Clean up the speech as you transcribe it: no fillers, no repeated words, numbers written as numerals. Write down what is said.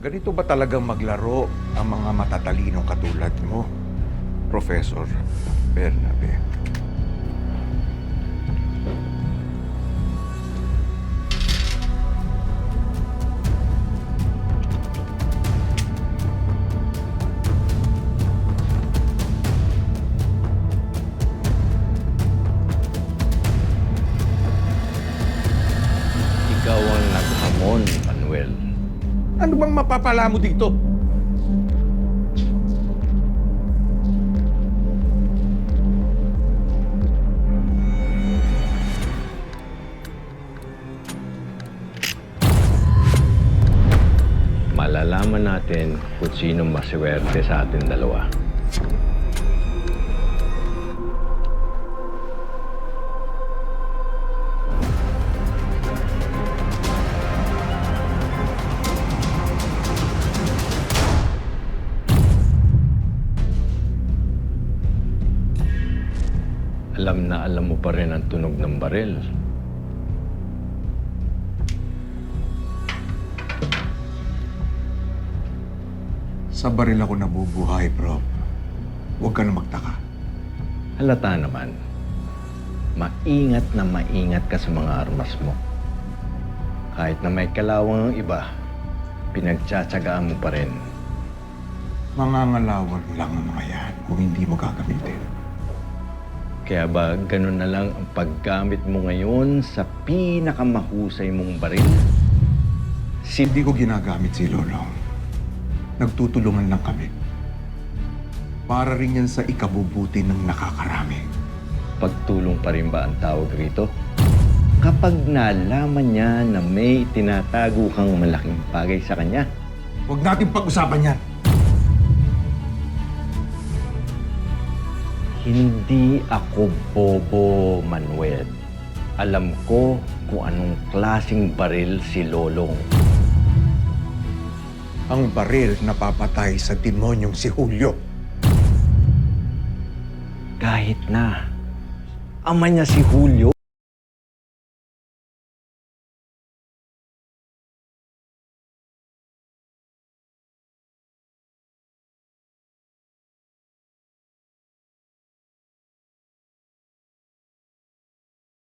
Ganito ba talagang maglaro ang mga matatalinong katulad mo, Professor Bernabe? Ikaw ang naghamon, Manuel. Ano bang mapapala mo dito? Malalaman natin kung sino maswerte sa atin dalawa. Alam na alam mo pa rin ang tunog ng baril. Sa baril ako nabubuhay, Prof. Huwag ka na magtaka. Halata naman. Maingat ka sa mga armas mo. Kahit na may kalawang ang iba, pinagtsatsagaan mo pa rin. Mangangalawan lang ang mga yan kung hindi mo gagamitin. Kaya ba ganun na lang ang paggamit mo ngayon sa pinakamahusay mong baril? Hindi ko ginagamit si Lolong. Nagtutulungan lang kami. Para rin yan sa ikabubuti ng nakakarami. Pagtulong pa rin ba ang tawag rito? Kapag nalaman niya na may tinatago kang malaking bagay sa kanya, Huwag natin pag-usapan yan. hindi ako bobo, Manuel. Alam ko kung anong klaseng baril si Lolong. Ang baril na papatay sa demonyong si Julio. Kahit na ama niya si Julio,